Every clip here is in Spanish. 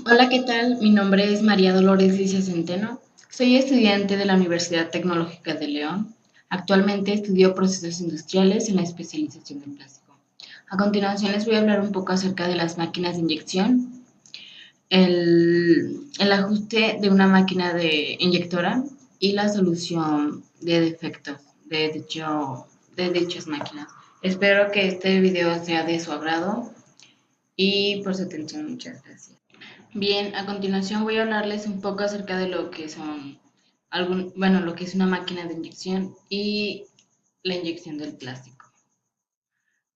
Hola, ¿qué tal? Mi nombre es María Dolores Licia Centeno. Soy estudiante de la Universidad Tecnológica de León. Actualmente estudio procesos industriales en la especialización en plástico. A continuación les voy a hablar un poco acerca de las máquinas de inyección, el ajuste de una máquina de inyectora y la solución de defectos de dichas máquinas. Espero que este video sea de su agrado y por su atención. Muchas gracias. Bien, a continuación voy a hablarles un poco acerca de lo que son lo que es una máquina de inyección y la inyección del plástico.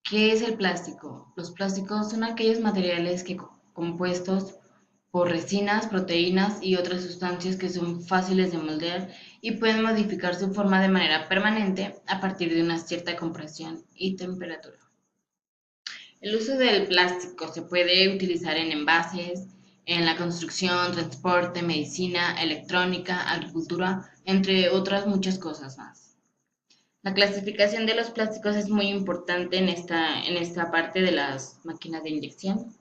¿Qué es el plástico? Los plásticos son aquellos materiales compuestos por resinas, proteínas y otras sustancias que son fáciles de moldear y pueden modificar su forma de manera permanente a partir de una cierta compresión y temperatura. El uso del plástico se puede utilizar en envases, en la construcción, transporte, medicina, electrónica, agricultura, entre otras muchas cosas más. La clasificación de los plásticos es muy importante en esta parte de las máquinas de inyección.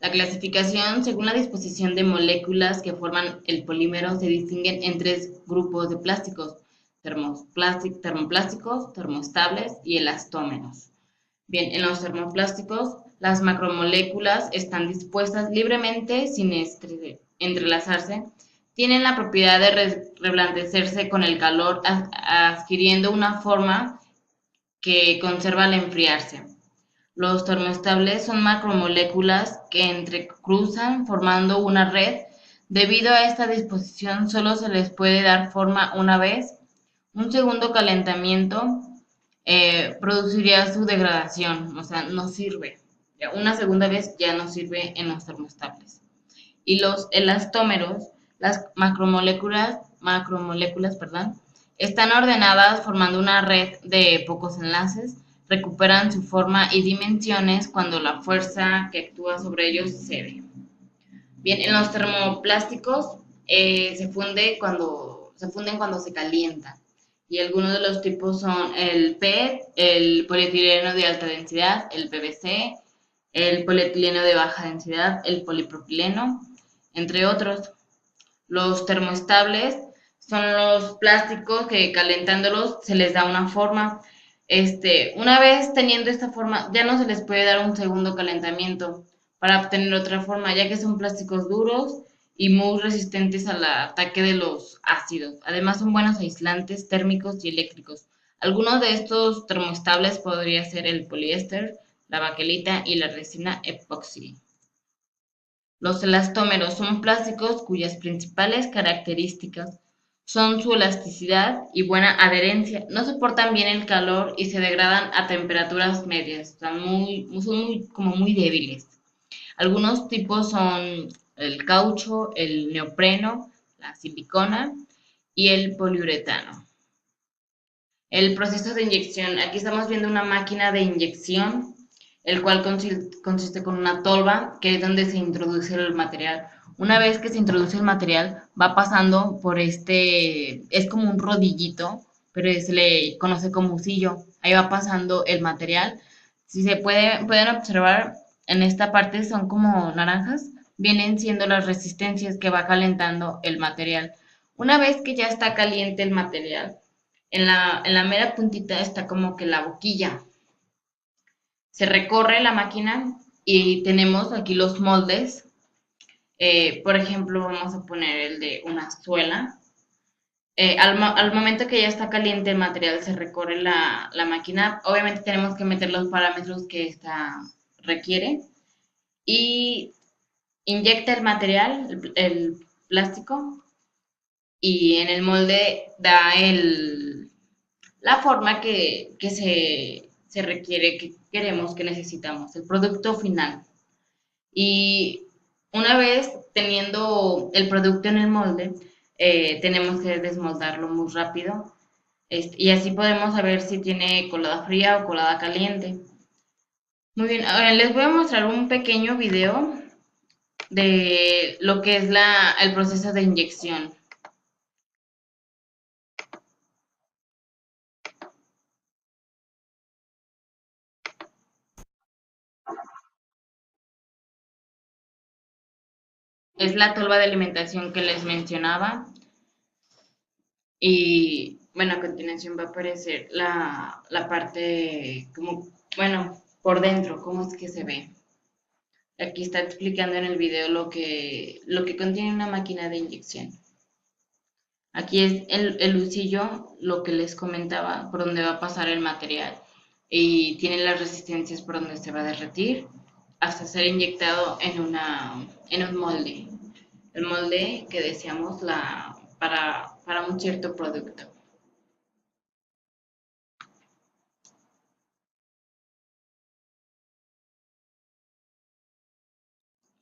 La clasificación, según la disposición de moléculas que forman el polímero, se distinguen en tres grupos de plásticos: termoplásticos, termoestables y elastómeros. Bien, en los termoplásticos, las macromoléculas están dispuestas libremente sin entrelazarse. Tienen la propiedad de reblandecerse con el calor, adquiriendo una forma que conserva al enfriarse. Los termoestables son macromoléculas que entrecruzan formando una red. Debido a esta disposición, solo se les puede dar forma una vez. Un segundo calentamiento produciría su degradación, o sea, no sirve. Una segunda vez ya no sirve en los termoestables. Y los elastómeros, las macromoléculas, perdón, están ordenadas formando una red de pocos enlaces, recuperan su forma y dimensiones cuando la fuerza que actúa sobre ellos cede. Bien, en los termoplásticos se funden cuando se calientan. Y algunos de los tipos son el PET, el polietileno de alta densidad, el PVC, el polietileno de baja densidad, el polipropileno, entre otros. Los termoestables son los plásticos que calentándolos se les da una forma. Una vez teniendo esta forma, ya no se les puede dar un segundo calentamiento para obtener otra forma, ya que son plásticos duros y muy resistentes al ataque de los ácidos. Además, son buenos aislantes térmicos y eléctricos. Algunos de estos termoestables podría ser el poliéster, la baquelita y la resina epoxi. Los elastómeros son plásticos cuyas principales características son su elasticidad y buena adherencia. No soportan bien el calor y se degradan a temperaturas medias. Son muy débiles. Algunos tipos son el caucho, el neopreno, la silicona y el poliuretano. El proceso de inyección. Aquí estamos viendo una máquina de inyección, el cual consiste con una tolva, que es donde se introduce el material. Una vez que se introduce el material, va pasando por es como un rodillito, pero se le conoce como husillo. Ahí va pasando el material. Si pueden observar, en esta parte son como naranjas, vienen siendo las resistencias que va calentando el material. Una vez que ya está caliente el material, en la mera puntita está como que la boquilla. Se recorre la máquina y tenemos aquí los moldes. Por ejemplo, vamos a poner el de una suela. Al momento que ya está caliente el material, se recorre la máquina. Obviamente tenemos que meter los parámetros que esta requiere y inyecta el material, el plástico, y en el molde da la forma que se requiere, que queremos, que necesitamos, el producto final. Y una vez teniendo el producto en el molde, tenemos que desmoldarlo muy rápido. Y así podemos saber si tiene colada fría o colada caliente. Muy bien, ahora les voy a mostrar un pequeño video de lo que es el proceso de inyección. Es la tolva de alimentación que les mencionaba. Y bueno, a continuación va a aparecer la parte como, bueno, por dentro, cómo es que se ve. Aquí está explicando en el video lo que contiene una máquina de inyección. Aquí es el husillo, lo que les comentaba, por donde va a pasar el material. Y tiene las resistencias por donde se va a derretir hasta ser inyectado en un molde. El molde que deseamos para un cierto producto.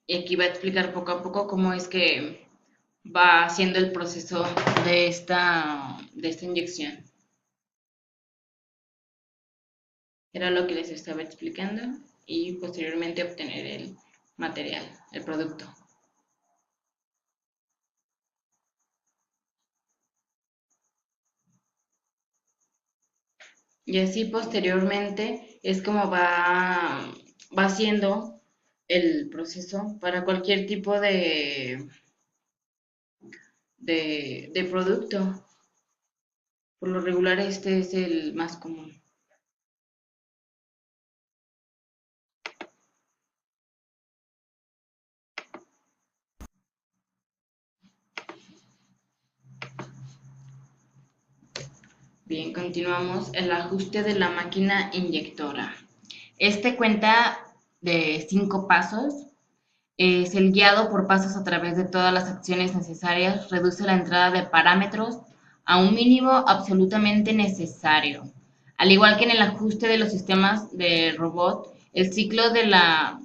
Y aquí va a explicar poco a poco cómo es que va haciendo el proceso de esta inyección. Era lo que les estaba explicando y posteriormente obtener el material, el producto. Y así posteriormente es como va haciendo el proceso para cualquier tipo de producto. Por lo regular este es el más común. Bien, continuamos. El ajuste de la máquina inyectora. Este cuenta de 5 pasos. Es el guiado por pasos a través de todas las acciones necesarias. Reduce la entrada de parámetros a un mínimo absolutamente necesario. Al igual que en el ajuste de los sistemas de robot, el ciclo de la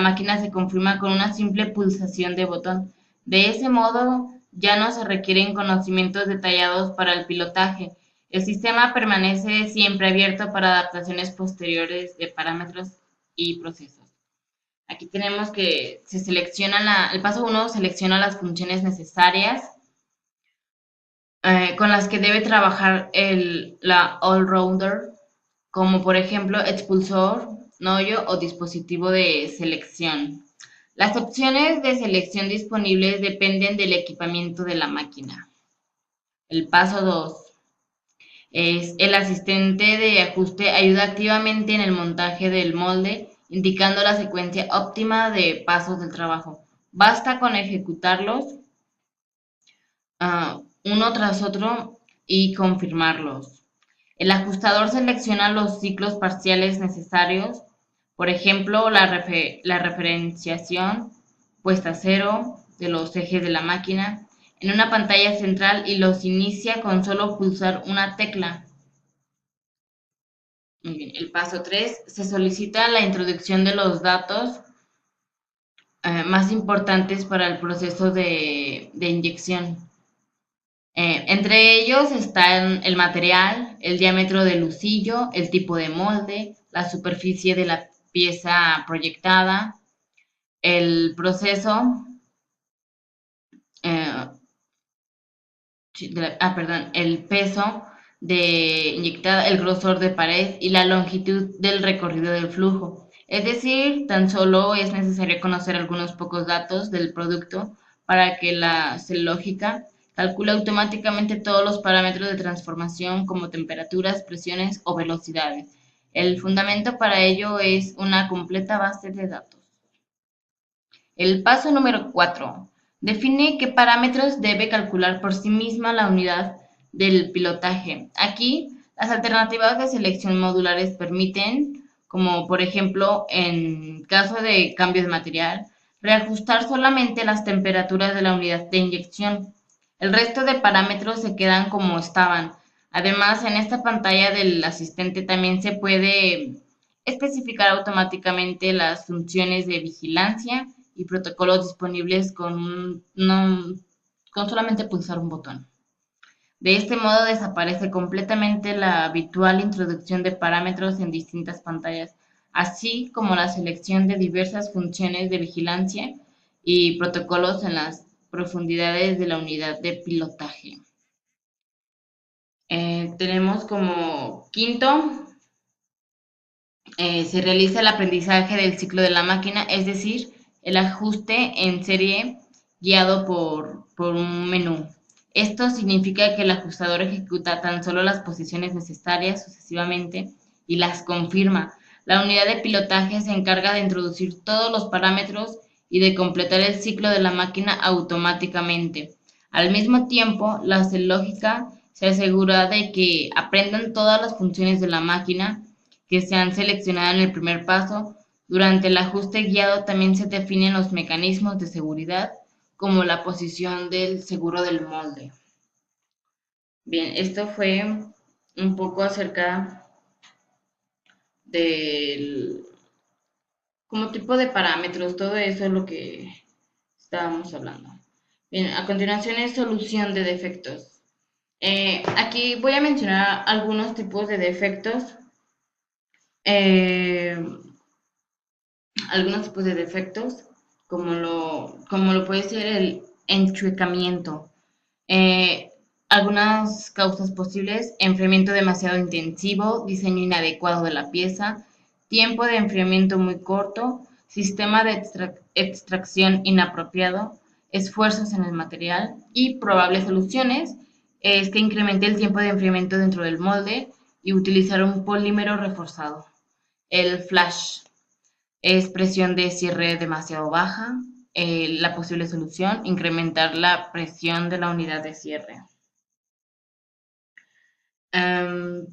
máquina se confirma con una simple pulsación de botón. De ese modo, ya no se requieren conocimientos detallados para el pilotaje. El sistema permanece siempre abierto para adaptaciones posteriores de parámetros y procesos. Aquí tenemos que se selecciona el paso 1 selecciona las funciones necesarias con las que debe trabajar la all-rounder, como por ejemplo expulsor, noyo o dispositivo de selección. Las opciones de selección disponibles dependen del equipamiento de la máquina. El paso 2 es el asistente de ajuste ayuda activamente en el montaje del molde, indicando la secuencia óptima de pasos del trabajo. Basta con ejecutarlos uno tras otro y confirmarlos. El ajustador selecciona los ciclos parciales necesarios, por ejemplo, la referenciación, puesta a cero de los ejes de la máquina, en una pantalla central y los inicia con solo pulsar una tecla. Muy bien. El paso 3 se solicita la introducción de los datos más importantes para el proceso de inyección. Entre ellos están el material, el diámetro del husillo, el tipo de molde, la superficie de la pieza proyectada, el proceso, eh, perdón, el peso de inyectada, el grosor de pared y la longitud del recorrido del flujo. Es decir, tan solo es necesario conocer algunos pocos datos del producto para que la lógica calcule automáticamente todos los parámetros de transformación como temperaturas, presiones o velocidades. El fundamento para ello es una completa base de datos. El paso número 4. Define qué parámetros debe calcular por sí misma la unidad del pilotaje. Aquí, las alternativas de selección modulares permiten, como por ejemplo en caso de cambio de material, reajustar solamente las temperaturas de la unidad de inyección. El resto de parámetros se quedan como estaban. Además, en esta pantalla del asistente también se puede especificar automáticamente las funciones de vigilancia y protocolos disponibles con solamente pulsar un botón. De este modo desaparece completamente la habitual introducción de parámetros en distintas pantallas, así como la selección de diversas funciones de vigilancia y protocolos en las profundidades de la unidad de pilotaje. Tenemos como quinto, se realiza el aprendizaje del ciclo de la máquina, es decir, el ajuste en serie guiado por un menú. Esto significa que el ajustador ejecuta tan solo las posiciones necesarias sucesivamente y las confirma. La unidad de pilotaje se encarga de introducir todos los parámetros y de completar el ciclo de la máquina automáticamente. Al mismo tiempo, la lógica se asegura de que aprendan todas las funciones de la máquina que se han seleccionado en el primer paso. Durante el ajuste guiado también se definen los mecanismos de seguridad, como la posición del seguro del molde. Bien, esto fue un poco acerca del como tipo de parámetros, todo eso es lo que estábamos hablando. Bien, a continuación es solución de defectos. Aquí voy a mencionar algunos tipos de defectos. Eh, Algunos tipos de defectos, como lo puede ser el enchuecamiento. Eh, Algunas causas posibles: enfriamiento demasiado intensivo, diseño inadecuado de la pieza, tiempo de enfriamiento muy corto, sistema de extracción inapropiado, esfuerzos en el material. Y probables soluciones es que incremente el tiempo de enfriamiento dentro del molde y utilizar un polímero reforzado. El flash es presión de cierre demasiado baja. La posible solución: incrementar la presión de la unidad de cierre. Um,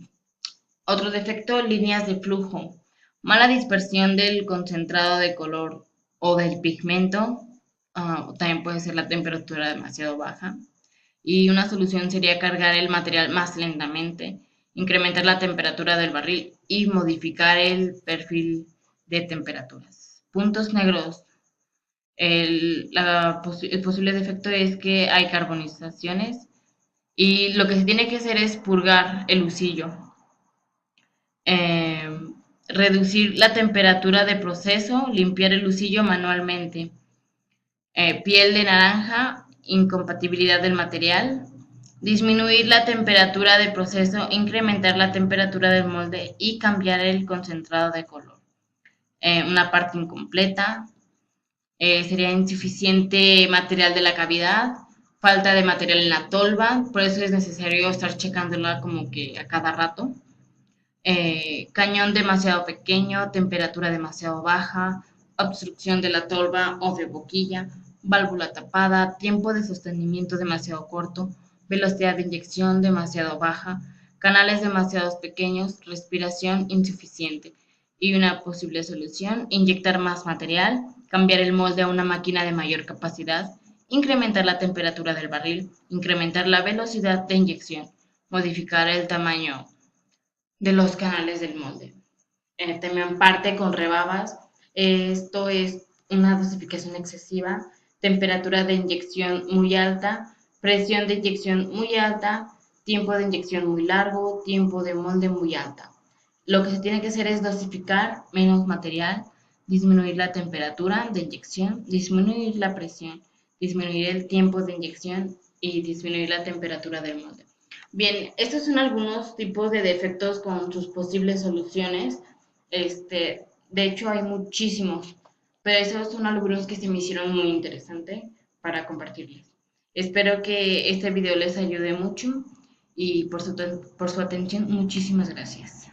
Otro defecto: líneas de flujo. Mala dispersión del concentrado de color o del pigmento. También puede ser la temperatura demasiado baja. Y una solución sería cargar el material más lentamente, incrementar la temperatura del barril y modificar el perfil de temperaturas. Puntos negros. El posible defecto es que hay carbonizaciones y lo que se tiene que hacer es purgar el husillo. Eh, Reducir la temperatura de proceso, limpiar el husillo manualmente. Piel de naranja, incompatibilidad del material. Disminuir la temperatura de proceso, incrementar la temperatura del molde y cambiar el concentrado de color. Una parte incompleta. Sería insuficiente material de la cavidad, falta de material en la tolva, por eso es necesario estar checándola como que a cada rato. Cañón demasiado pequeño, temperatura demasiado baja, obstrucción de la tolva o de boquilla, válvula tapada, tiempo de sostenimiento demasiado corto, velocidad de inyección demasiado baja, canales demasiado pequeños, respiración insuficiente. Y una posible solución: inyectar más material, cambiar el molde a una máquina de mayor capacidad, incrementar la temperatura del barril, incrementar la velocidad de inyección, modificar el tamaño de los canales del molde. También parte con rebabas. Esto es una dosificación excesiva, temperatura de inyección muy alta, presión de inyección muy alta, tiempo de inyección muy largo, tiempo de molde muy alta. Lo que se tiene que hacer es dosificar menos material, disminuir la temperatura de inyección, disminuir la presión, disminuir el tiempo de inyección y disminuir la temperatura del molde. Bien, estos son algunos tipos de defectos con sus posibles soluciones. De hecho, hay muchísimos, pero esos son algunos que se me hicieron muy interesantes para compartirles. Espero que este video les ayude mucho y por su atención, muchísimas gracias.